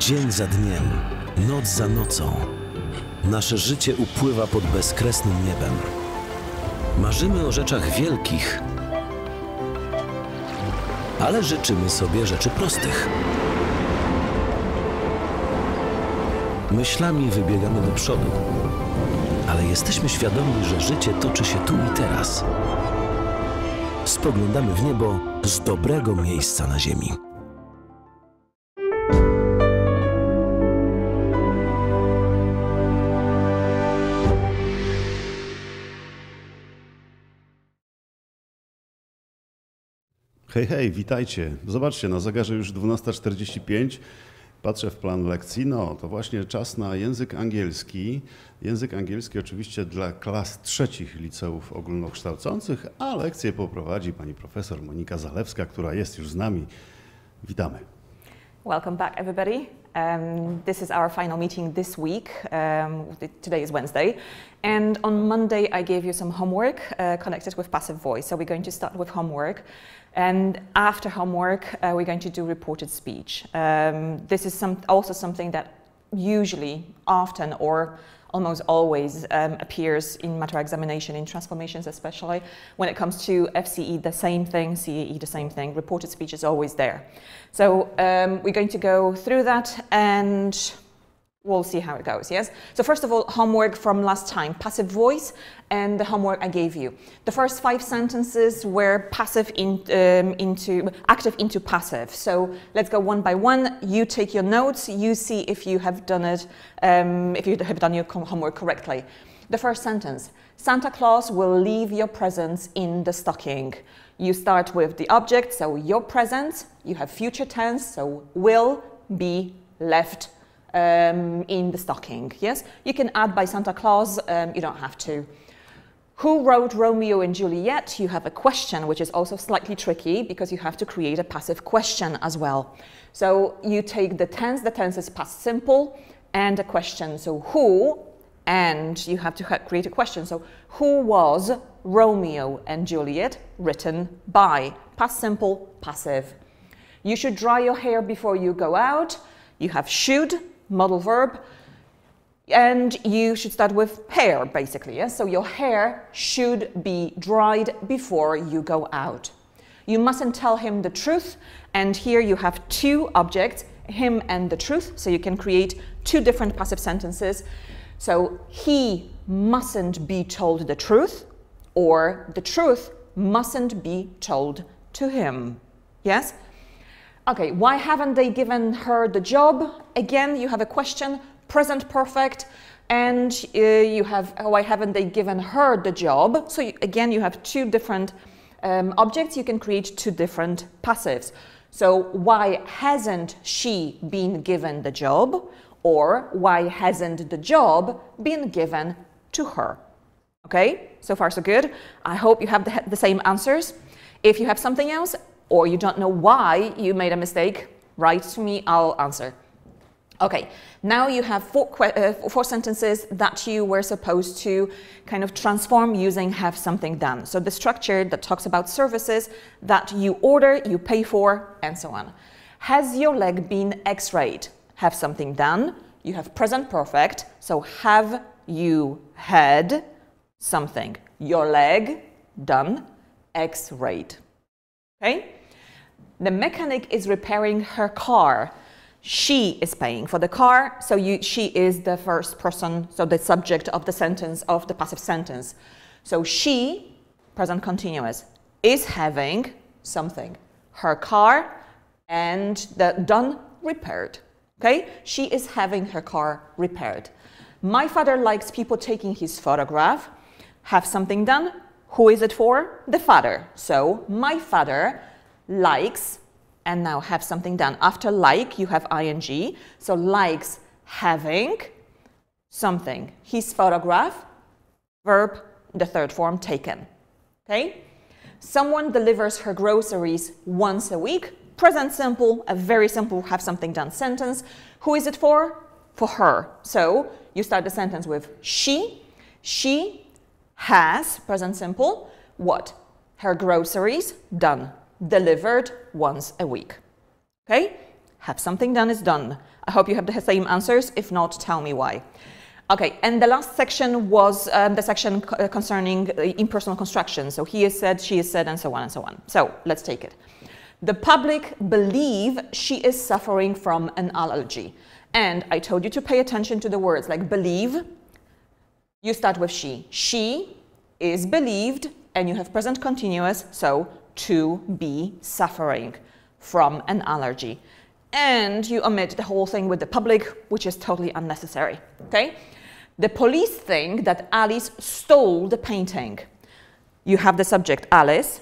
Dzień za dniem, noc za nocą. Nasze życie upływa pod bezkresnym niebem. Marzymy o rzeczach wielkich, ale życzymy sobie rzeczy prostych. Myślami wybiegamy do przodu, ale jesteśmy świadomi, że życie toczy się tu i teraz. Spoglądamy w niebo z dobrego miejsca na ziemi. Hej, hej, witajcie. Zobaczcie, na zegarze już 12:45. Patrzę w plan lekcji. No, to właśnie czas na język angielski. Język angielski oczywiście dla klas trzecich liceów ogólnokształcących, a lekcję poprowadzi pani profesor Monika Zalewska, która jest już z nami. Witamy. Welcome back, everybody. This is our final meeting this week. Today is Wednesday. And on Monday, I gave you some homework connected with passive voice. So we're going to start with homework. And after homework, we're going to do reported speech. This is also something that usually, often, or almost always appears in matter examination, in transformations especially. When it comes to FCE, the same thing, CAE, the same thing. Reported speech is always there. So we're going to go through that and we'll see how it goes, yes? So first of all, homework from last time, passive voice and the homework I gave you. The first 5 sentences were passive active into passive. So let's go one by one. You take your notes, you see if you have done it, if you have done your homework correctly. The first sentence, Santa Claus will leave your presents in the stocking. You start with the object, so your presents, you have future tense, so will be left in the stocking, yes? You can add by Santa Claus, you don't have to. Who wrote Romeo and Juliet? You have a question, which is also slightly tricky because you have to create a passive question as well. So you take the tense is past simple, and a question. So who, and you have to create a question. So who was Romeo and Juliet written by? Past simple, passive. You should dry your hair before you go out. You have should, modal verb, and you should start with hair, basically, yes? So your hair should be dried before you go out. You mustn't tell him the truth, and here you have 2 objects, him and the truth, so you can create 2 different passive sentences. So he mustn't be told the truth, or the truth mustn't be told to him, yes? Okay, why haven't they given her the job? Again, you have a question, present perfect, and you have why haven't they given her the job? So again, you have 2 different objects. You can create 2 different passives. So why hasn't she been given the job? Or why hasn't the job been given to her? Okay, so far so good. I hope you have the same answers. If you have something else, or you don't know why you made a mistake, write to me, I'll answer. Okay, now you have 4 sentences that you were supposed to kind of transform using have something done. So the structure that talks about services that you order, you pay for, and so on. Has your leg been x-rayed? Have something done. You have present perfect, so have you had something? Your leg done, x-rayed. Okay? The mechanic is repairing her car. She is paying for the car, so she is the first person, so the subject of the sentence, of the passive sentence. So she, present continuous, is having something. Her car and the done, repaired. Okay? She is having her car repaired. My father likes people taking his photograph. Have something done. Who is it for? The father. So my father likes, and now have something done. After like, you have ing, so likes having something. His photograph, verb, the 3rd form, taken. Okay? Someone delivers her groceries once a week. Present simple, a very simple have something done sentence. Who is it for? For her. So you start the sentence with she. She has, present simple, what? Her groceries done. Delivered once a week. Okay? Have something done is done. I hope you have the same answers. If not, tell me why. Okay, and the last section was the section concerning impersonal construction. So he is said, she is said, and so on and so on. So let's take it. The public believe she is suffering from an allergy. And I told you to pay attention to the words like believe. You start with she. She is believed, and you have present continuous, so to be suffering from an allergy. And you omit the whole thing with the public, which is totally unnecessary, okay? The police think that Alice stole the painting. You have the subject Alice.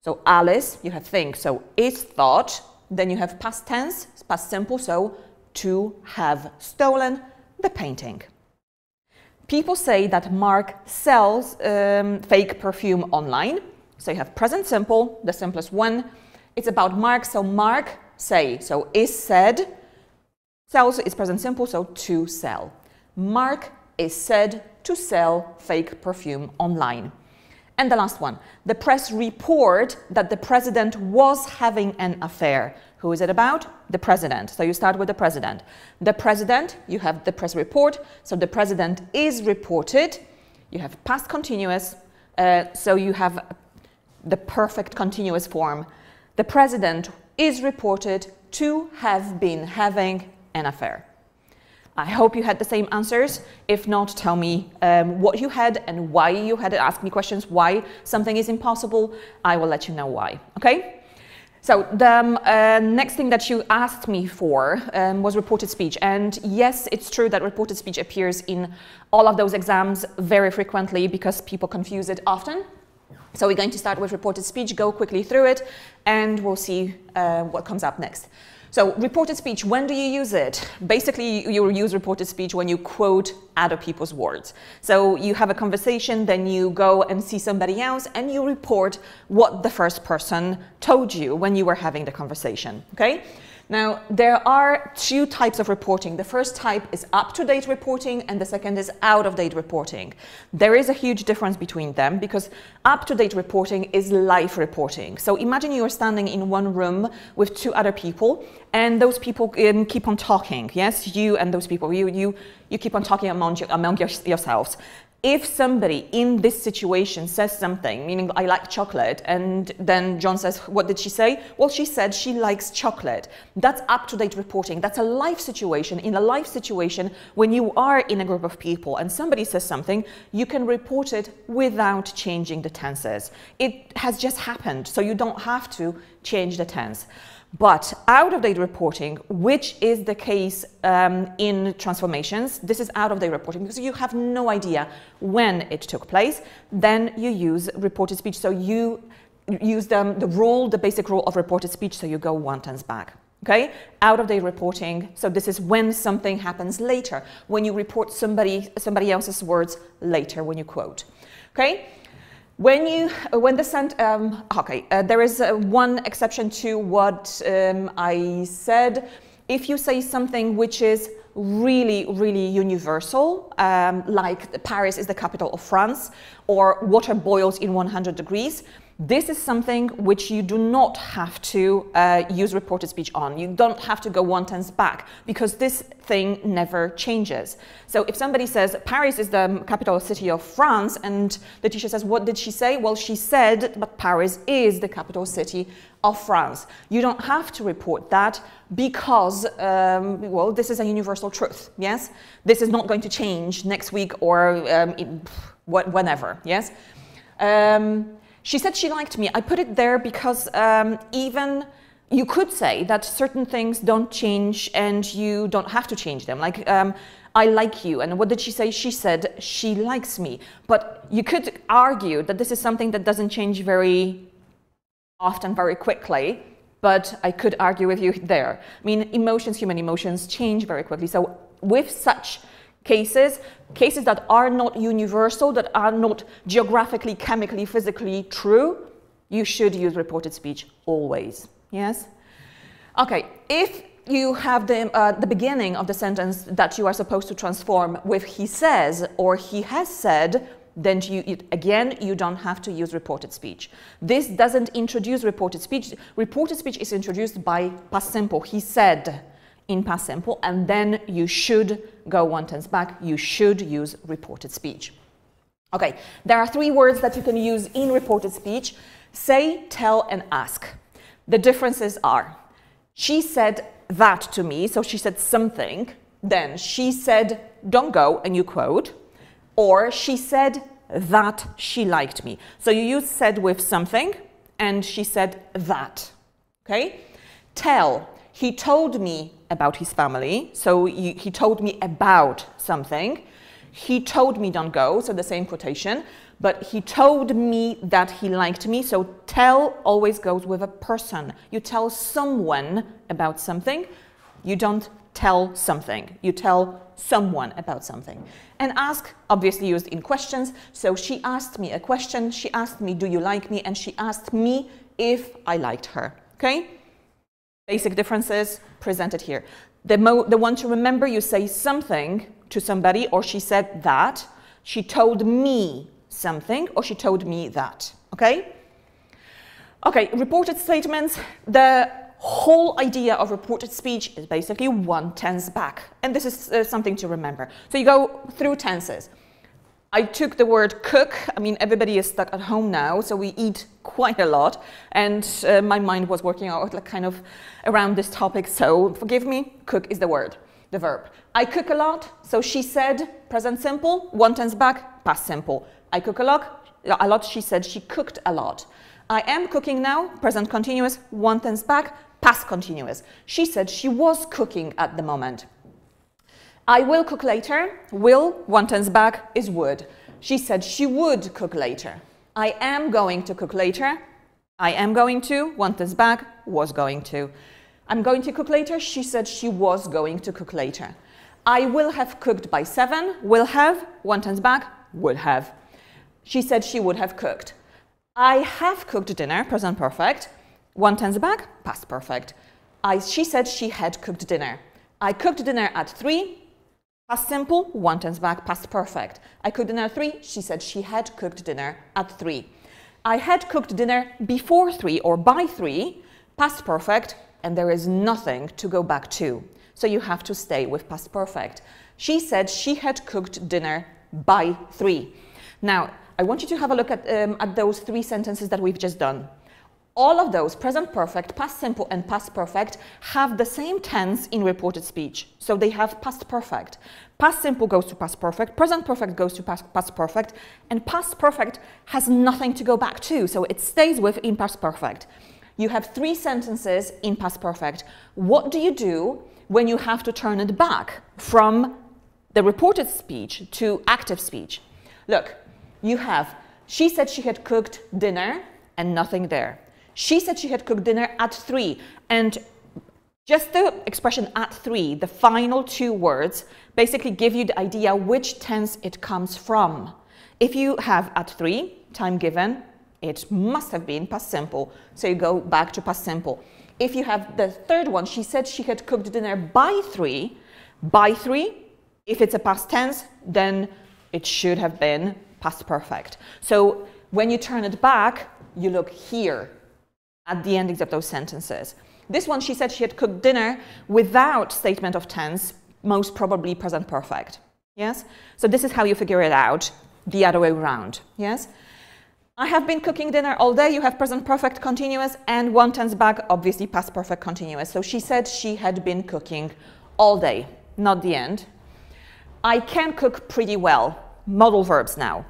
So Alice, you have think, so is thought. Then you have past tense, past simple, so to have stolen the painting. People say that Mark sells fake perfume online. So you have present simple, the simplest one. It's about Mark, so Mark, say, so is said. Sells is present simple, so to sell. Mark is said to sell fake perfume online. And the last one, the press report that the president was having an affair. Who is it about? The president. So you start with the president. The president, you have the press report. So the president is reported. You have past continuous. So you have the perfect continuous form. The president is reported to have been having an affair. I hope you had the same answers. If not, tell me what you had and why you had it. Ask me questions why something is impossible. I will let you know why, okay? So the next thing that you asked me for was reported speech. And yes, it's true that reported speech appears in all of those exams very frequently because people confuse it often. So we're going to start with reported speech, go quickly through it, and we'll see what comes up next. So reported speech, when do you use it? Basically, you use reported speech when you quote other people's words. So you have a conversation, then you go and see somebody else, and you report what the first person told you when you were having the conversation, okay? Now, there are two types of reporting. The first type is up-to-date reporting, and the second is out-of-date reporting. There is a huge difference between them because up-to-date reporting is live reporting. So imagine you are standing in one room with two other people, and those people keep on talking. Yes, you and those people, you keep on talking among yourselves. If somebody in this situation says something, meaning I like chocolate, and then John says, what did she say? Well, she said she likes chocolate. That's up-to-date reporting. That's a live situation. In a live situation, when you are in a group of people and somebody says something, you can report it without changing the tenses. It has just happened, so you don't have to change the tense. But out-of-date reporting, which is the case in transformations, this is out-of-date reporting because you have no idea when it took place. Then you use reported speech. So you use the basic rule of reported speech. So you go one tense back. Okay, out-of-date reporting. So this is when something happens later, when you report somebody else's words later when you quote. Okay. There is one exception to what I said. If you say something which is really, really universal, like Paris is the capital of France, or water boils in 100 degrees, this is something which you do not have to use reported speech on. You don't have to go one tense back because this thing never changes. So if somebody says Paris is the capital city of France and the teacher says, what did she say? Well, she said, but Paris is the capital city of France. You don't have to report that because, well, this is a universal truth, yes? This is not going to change next week or whenever, yes? She said she liked me. I put it there because even you could say that certain things don't change and you don't have to change them. Like, I like you. And what did she say? She said she likes me. But you could argue that this is something that doesn't change very often, very quickly. But I could argue with you there. I mean, emotions, human emotions change very quickly. So with such cases that are not universal, that are not geographically, chemically, physically true, you should use reported speech always, yes? Okay, if you have the beginning of the sentence that you are supposed to transform with he says or he has said, then again, you don't have to use reported speech. This doesn't introduce reported speech. Reported speech is introduced by past simple. He said in past simple, and then you should go one tense back. You should use reported speech. Okay, there are 3 words that you can use in reported speech: say, tell, and ask. The differences are, she said that to me, so she said something, then she said, don't go, and you quote, or she said that she liked me. So you use said with something, and she said that, okay? Tell, he told me about his family, so he told me about something. He told me don't go, so the same quotation, but he told me that he liked me, so tell always goes with a person. You tell someone about something, you don't tell something, you tell someone about something. And ask, obviously used in questions, so she asked me a question, she asked me, do you like me, and she asked me if I liked her, okay? Basic differences presented here. The one to remember, you say something to somebody, or she said that, she told me something, or she told me that, okay? Okay, reported statements. The whole idea of reported speech is basically one tense back, and this is something to remember. So you go through tenses. I took the word cook. I mean, everybody is stuck at home now, so we eat quite a lot, and my mind was working out like kind of around this topic, so forgive me, cook is the word, the verb. I cook a lot, so she said, present simple, one tense back, past simple. I cook a lot, she said she cooked a lot. I am cooking now, present continuous, one tense back, past continuous. She said she was cooking at the moment. I will cook later, will, one tense back, is would. She said she would cook later. I am going to cook later. I am going to, one tense back, was going to. I'm going to cook later. She said she was going to cook later. I will have cooked by 7, will have, one tense back, would have. She said she would have cooked. I have cooked dinner, present perfect, one tense back, past perfect. She said she had cooked dinner. I cooked dinner at 3, past simple, one tense back, past perfect. I cooked dinner at 3, she said she had cooked dinner at 3. I had cooked dinner before 3 or by 3, past perfect, and there is nothing to go back to. So you have to stay with past perfect. She said she had cooked dinner by 3. Now, I want you to have a look at those 3 sentences that we've just done. All of those, present perfect, past simple, and past perfect, have the same tense in reported speech. So they have past perfect. Past simple goes to past perfect, present perfect goes to past perfect, and past perfect has nothing to go back to, so it stays within past perfect. You have 3 sentences in past perfect. What do you do when you have to turn it back from the reported speech to active speech? Look, you have, she said she had cooked dinner and nothing there. She said she had cooked dinner at 3, and just the expression at 3, the final 2 words, basically give you the idea which tense it comes from. If you have at 3, time given, it must have been past simple, so you go back to past simple. If you have the third one, she said she had cooked dinner by 3, if it's a past tense, then it should have been past perfect. So when you turn it back, you look here at the endings of those sentences. This one, she said she had cooked dinner without statement of tense, most probably present perfect. Yes? So this is how you figure it out, the other way around. Yes? I have been cooking dinner all day. You have present perfect continuous, and one tense back, obviously past perfect continuous. So she said she had been cooking all day, not the end. I can cook pretty well. Modal verbs now.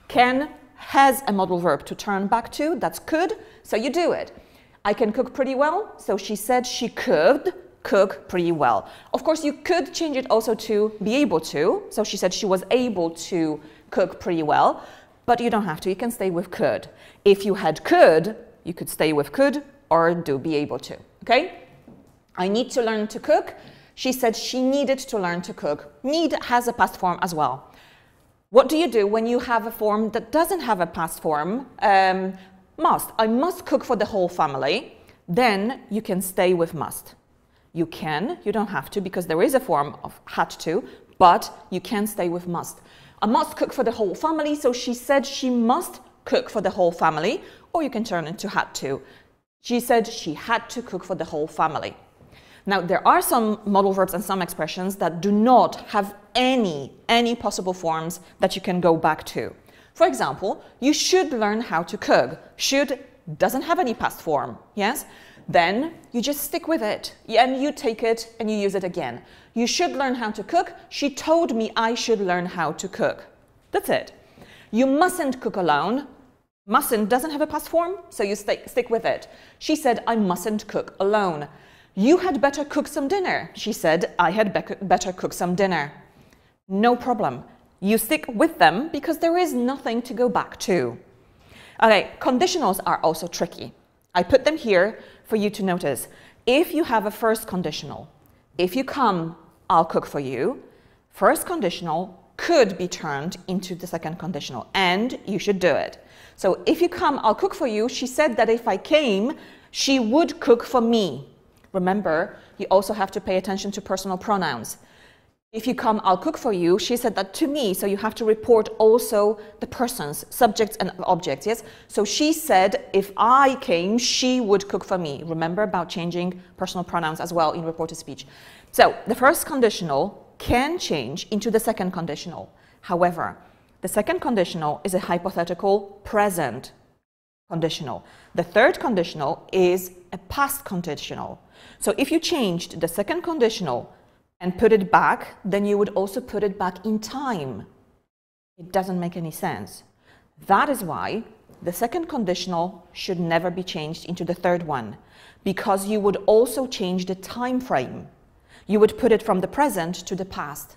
Can has a modal verb to turn back to. That's could, so you do it. I can cook pretty well, so she said she could cook pretty well. Of course, you could change it also to be able to, so she said she was able to cook pretty well, but you don't have to, you can stay with could. If you had could, you could stay with could or do be able to, okay? I need to learn to cook. She said she needed to learn to cook. Need has a past form as well. What do you do when you have a form that doesn't have a past form? Must. I must cook for the whole family. Then you can stay with must. You can, you don't have to, because there is a form of had to, but you can stay with must. I must cook for the whole family, so she said she must cook for the whole family, or you can turn it to had to. She said she had to cook for the whole family. Now, there are some modal verbs and some expressions that do not have any possible forms that you can go back to. For example, you should learn how to cook. Should doesn't have any past form, yes? Then you just stick with it and you take it and you use it again. You should learn how to cook. She told me I should learn how to cook. That's it. You mustn't cook alone. Mustn't doesn't have a past form, so you stick with it. She said I mustn't cook alone. You had better cook some dinner. She said I had better cook some dinner. No problem. You stick with them because there is nothing to go back to. Okay, conditionals are also tricky. I put them here for you to notice. If you have a first conditional, if you come, I'll cook for you, first conditional could be turned into the second conditional, and you should do it. So if you come, I'll cook for you, she said that if I came, she would cook for me. Remember, you also have to pay attention to personal pronouns. If you come, I'll cook for you, she said that to me, so you have to report also the persons, subjects and objects, yes? So she said, if I came, she would cook for me. Remember about changing personal pronouns as well in reported speech. So the first conditional can change into the second conditional. However, the second conditional is a hypothetical present conditional. The third conditional is a past conditional. So if you changed the second conditional and put it back, then you would also put it back in time. It doesn't make any sense. That is why the second conditional should never be changed into the third one, because you would also change the time frame. You would put it from the present to the past.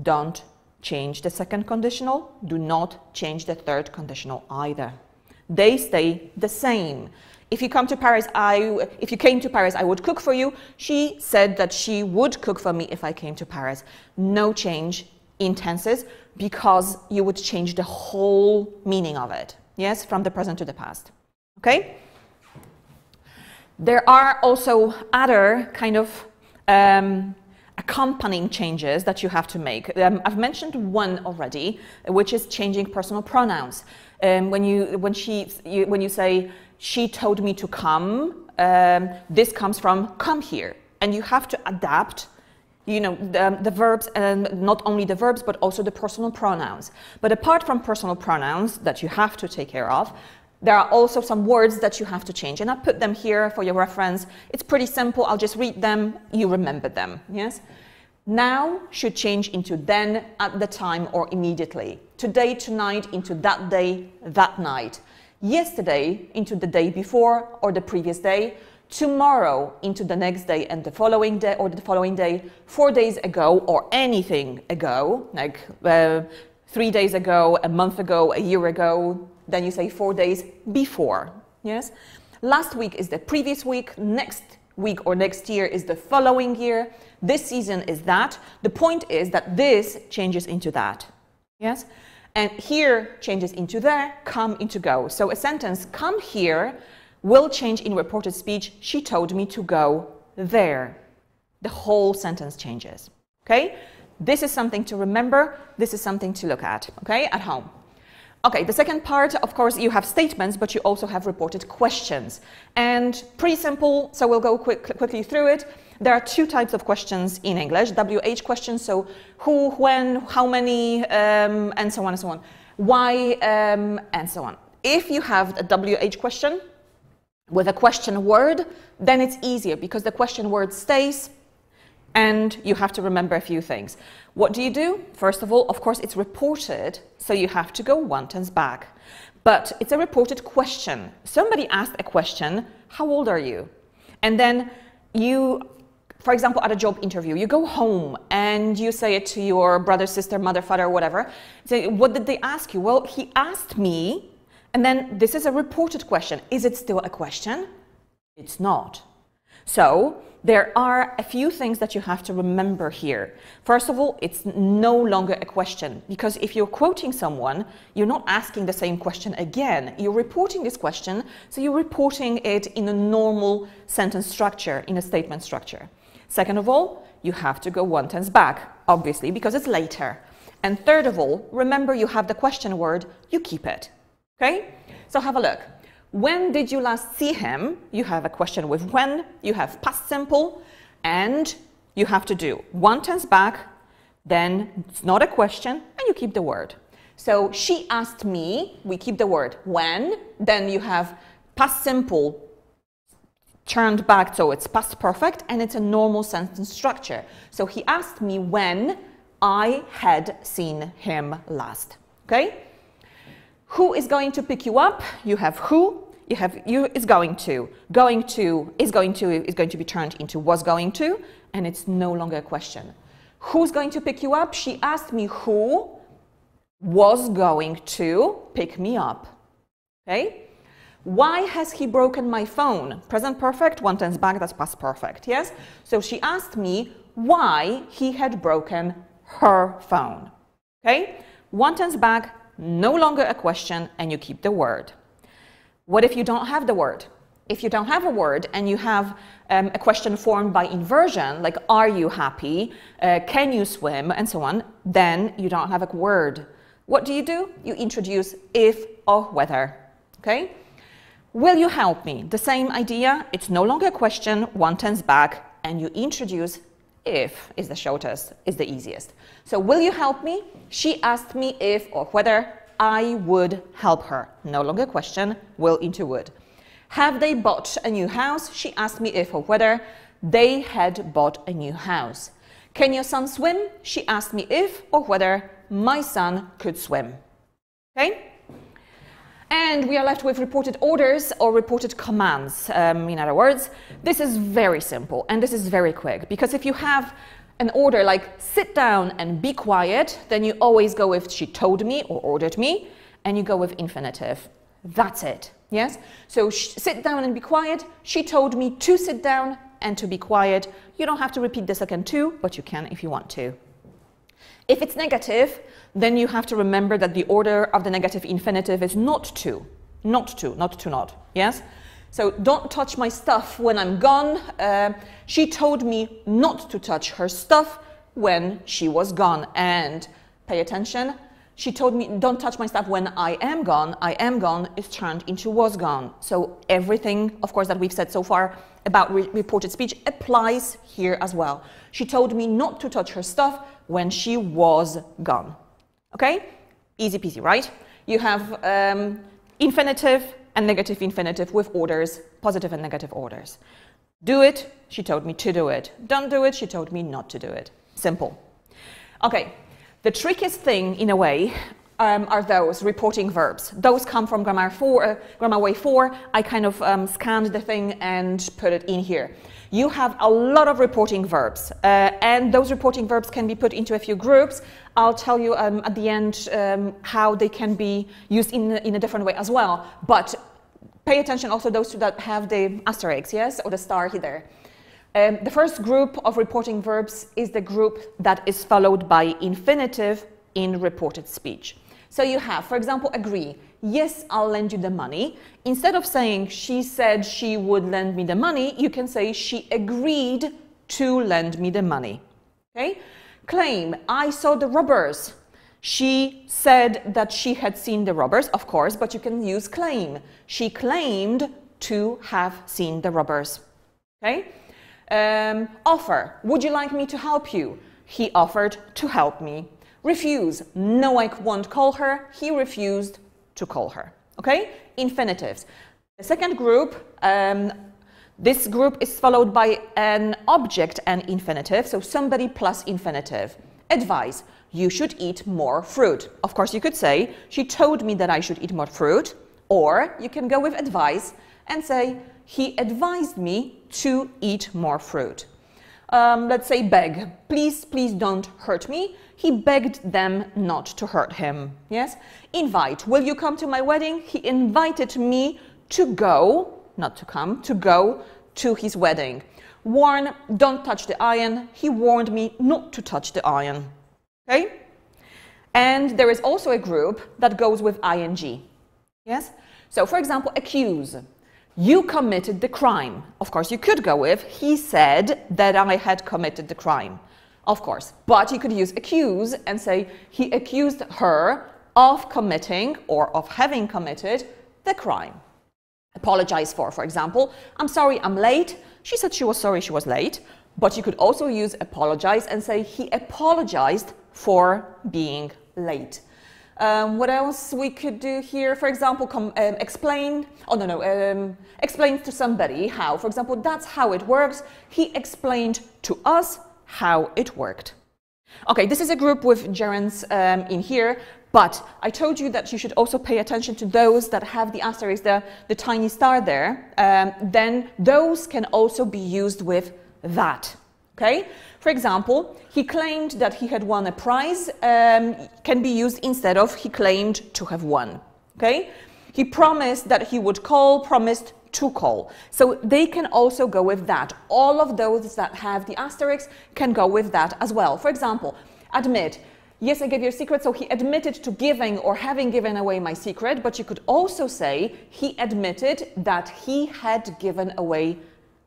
Don't change the second conditional. Do not change the third conditional either. They stay the same. If you come to Paris, if you came to Paris, I would cook for you. She said that she would cook for me if I came to Paris. No change in tenses, because you would change the whole meaning of it. Yes, from the present to the past. Okay? There are also other kind of accompanying changes that you have to make. I've mentioned one already, which is changing personal pronouns. When you say, she told me to come, this comes from come here. And you have to adapt, you know, the verbs, and not only the verbs, but also the personal pronouns. But apart from personal pronouns that you have to take care of, there are also some words that you have to change. And I put them here for your reference. It's pretty simple. I'll just read them. You remember them, yes? Now should change into then, at the time, or immediately. Today, tonight, into that day, that night. Yesterday into the day before or the previous day. Tomorrow into the next day and the following day, or the following day. 4 days ago or anything ago, like 3 days ago, a month ago, a year ago. Then you say 4 days before, yes? Last week is the previous week. Next week or next year is the following year. This season is that. The point is that this changes into that, yes? And here changes into there, come into go. So a sentence, come here, will change in reported speech, she told me to go there. The whole sentence changes, okay? This is something to remember. This is something to look at, okay, at home. Okay, the second part, of course, you have statements, but you also have reported questions. And pretty simple, so we'll go quickly through it. There are two types of questions in English, WH questions, so who, when, how many, and so on and so on. Why, and so on. If you have a WH question with a question word, then it's easier because the question word stays and you have to remember a few things. What do you do? First of all, of course, it's reported, so you have to go one tense back. But it's a reported question. Somebody asked a question, how old are you? And then you, for example, at a job interview, you go home and you say it to your brother, sister, mother, father, whatever. Say, what did they ask you? Well, he asked me, and then this is a reported question. Is it still a question? It's not. So there are a few things that you have to remember here. First of all, it's no longer a question, because if you're quoting someone, you're not asking the same question again. You're reporting this question, so you're reporting it in a normal sentence structure, in a statement structure. Second of all, you have to go one tense back, obviously, because it's later. And third of all, remember you have the question word, you keep it. Okay? So have a look. When did you last see him? You have a question with when, you have past simple, and you have to do 1 tense back, then it's not a question, and you keep the word. So she asked me, we keep the word when, then you have past simple turned back, so it's past perfect, and it's a normal sentence structure. So he asked me when I had seen him last. Okay? Who is going to pick you up? You have who, you have you is going to. Going to is going to be turned into was going to, and it's no longer a question. Who's going to pick you up? She asked me who was going to pick me up. Okay? Why has he broken my phone? Present perfect, 1 tense back, that's past perfect, yes? So she asked me why he had broken her phone. Okay? 1 tense back, no longer a question, and you keep the word. What if you don't have the word? If you don't have a word and you have a question formed by inversion, like are you happy, can you swim, and so on, then you don't have a word. What do? You introduce if or whether. Okay? Will you help me? The same idea, it's no longer a question, 1 tense back, and you introduce if is the shortest, is the easiest. So will you help me? She asked me if or whether I would help her. No longer a question, will into would. Have they bought a new house? She asked me if or whether they had bought a new house. Can your son swim? She asked me if or whether my son could swim. Okay? And we are left with reported orders or reported commands. In other words, this is very simple and this is very quick, because if you have an order like sit down and be quiet, then you always go with she told me or ordered me, and you go with infinitive. That's it. Yes? So sit down and be quiet. She told me to sit down and to be quiet. You don't have to repeat the second to, but you can if you want to. If it's negative, then you have to remember that the order of the negative infinitive is not to, yes? So don't touch my stuff when I'm gone. She told me not to touch her stuff when she was gone. And pay attention, she told me don't touch my stuff when I am gone. I am gone is turned into was gone. So everything, of course, that we've said so far about reported speech applies here as well. She told me not to touch her stuff when she was gone. Okay? Easy peasy, right? You have infinitive and negative infinitive with orders, positive and negative orders. Do it, she told me to do it. Don't do it, she told me not to do it. Simple. Okay, the trickiest thing, in a way, are those reporting verbs. Those come from Grammar Way 4. I kind of scanned the thing and put it in here. You have a lot of reporting verbs, and those reporting verbs can be put into a few groups. I'll tell you at the end how they can be used in a different way as well. But pay attention also those two that have the asterisk, yes, or the star here. The first group of reporting verbs is the group that is followed by infinitive in reported speech. So you have, for example, agree. Yes, I'll lend you the money. Instead of saying she said she would lend me the money, you can say she agreed to lend me the money. Okay? Claim, I saw the robbers. She said that she had seen the robbers, of course, but you can use claim. She claimed to have seen the robbers. Okay? Offer, would you like me to help you? He offered to help me. Refuse, no, I won't call her. He refused to call her. Okay? Infinitives. The second group, this group is followed by an object and infinitive, so somebody plus infinitive. Advise, you should eat more fruit. Of course, you could say, she told me that I should eat more fruit, or you can go with advise and say, he advised me to eat more fruit. Let's say beg, please, please don't hurt me. He begged them not to hurt him. Yes? Invite, will you come to my wedding? He invited me to go, not to come, to go to his wedding. Warn, don't touch the iron. He warned me not to touch the iron. Okay? And there is also a group that goes with ing. Yes? So, for example, accuse. You committed the crime. Of course, you could go with, he said that I had committed the crime. of course. But you could use accuse and say he accused her of committing or of having committed the crime. Apologize for example, I'm sorry I'm late. She said she was sorry she was late. But you could also use apologize and say he apologized for being late. What else we could do here? For example, explain to somebody how. For example, that's how it works. He explained to us how it worked. Okay, this is a group with gerunds in here, but I told you that you should also pay attention to those that have the asterisk, the tiny star there. Then those can also be used with that. Okay? For example, he claimed that he had won a prize can be used instead of he claimed to have won. Okay? He promised that he would call, promised to call. So they can also go with that. All of those that have the asterisk can go with that as well. For example, admit. Yes, I gave you a secret, so he admitted to giving or having given away my secret, but you could also say he admitted that he had given away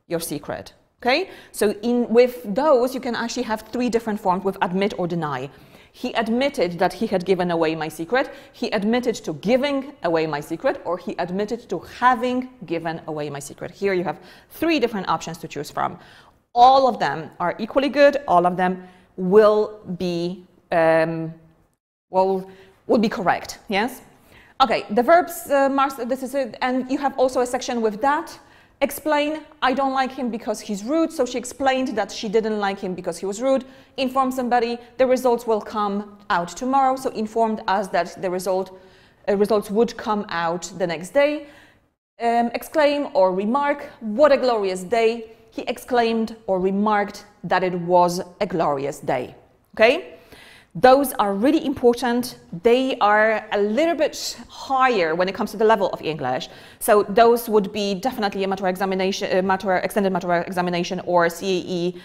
your secret. Okay, so with those, you can actually have three different forms with admit or deny. He admitted that he had given away my secret, he admitted to giving away my secret, or he admitted to having given away my secret. Here you have three different options to choose from. All of them are equally good, all of them will be, correct, yes? Okay, the verbs, this is it, and you have also a section with that. Explain, I don't like him because he's rude, so she explained that she didn't like him because he was rude. Inform somebody, the results will come out tomorrow, so informed us that the results would come out the next day. Exclaim or remark, what a glorious day. He exclaimed or remarked that it was a glorious day. Okay? Those are really important. They are a little bit higher when it comes to the level of English. So those would be definitely a matter examination, extended matter examination, or CAE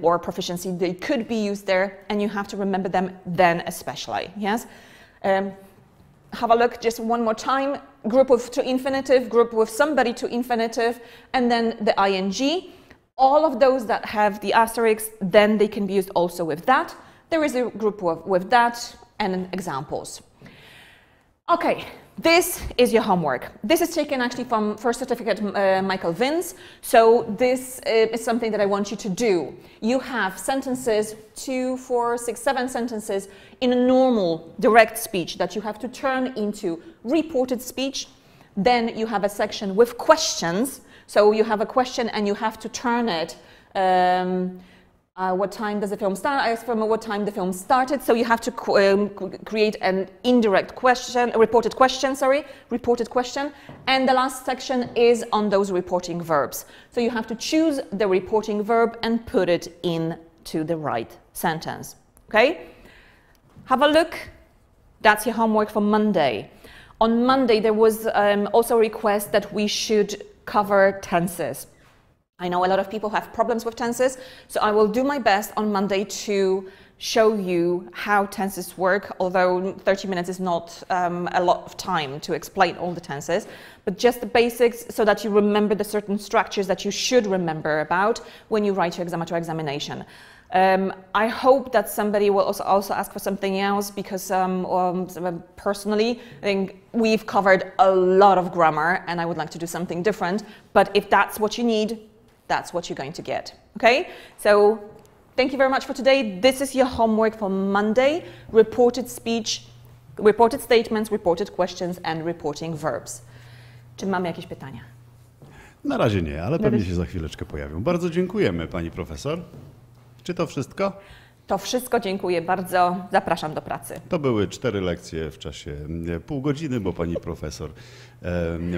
or proficiency. They could be used there, and you have to remember them then especially. Yes. Have a look just one more time. Group with to infinitive, group with somebody to infinitive, and then the ing. All of those that have the asterisk, then they can be used also with that. There is a group with that and examples. Okay, this is your homework. This is taken actually from First Certificate Michael Vince. So this is something that I want you to do. You have sentences, 2, 4, 6, 7 sentences in a normal direct speech that you have to turn into reported speech. Then you have a section with questions. So you have a question and you have to turn it. What time does the film start? I asked from what time the film started. So you have to create an indirect question, a reported question. And the last section is on those reporting verbs. So you have to choose the reporting verb and put it into the right sentence. Okay? Have a look. That's your homework for Monday. On Monday, there was also a request that we should cover tenses. I know a lot of people have problems with tenses, so I will do my best on Monday to show you how tenses work, although 30 minutes is not a lot of time to explain all the tenses, but just the basics so that you remember the certain structures that you should remember about when you write your exam or examination. I hope that somebody will also ask for something else, because personally, I think we've covered a lot of grammar and I would like to do something different, but if that's what you need, that's what you're going to get. Okay? So thank you very much for today. This is your homework for Monday. Reported speech, reported statements, reported questions and reporting verbs. Czy mamy jakieś pytania? Na razie nie, ale pewnie się za chwileczkę pojawią. Bardzo dziękujemy, pani profesor. Czy to wszystko? To wszystko, dziękuję bardzo. Zapraszam do pracy. To były 4 lekcje w czasie pół godziny, bo pani profesor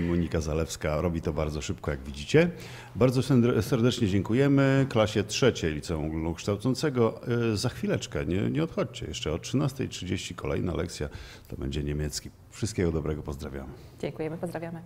Monika Zalewska robi to bardzo szybko, jak widzicie. Bardzo serdecznie dziękujemy klasie 3 Liceum Ogólnokształcącego. Za chwileczkę, nie odchodźcie, jeszcze o 13:30 kolejna lekcja, to będzie niemiecki. Wszystkiego dobrego, pozdrawiamy. Dziękujemy, pozdrawiamy.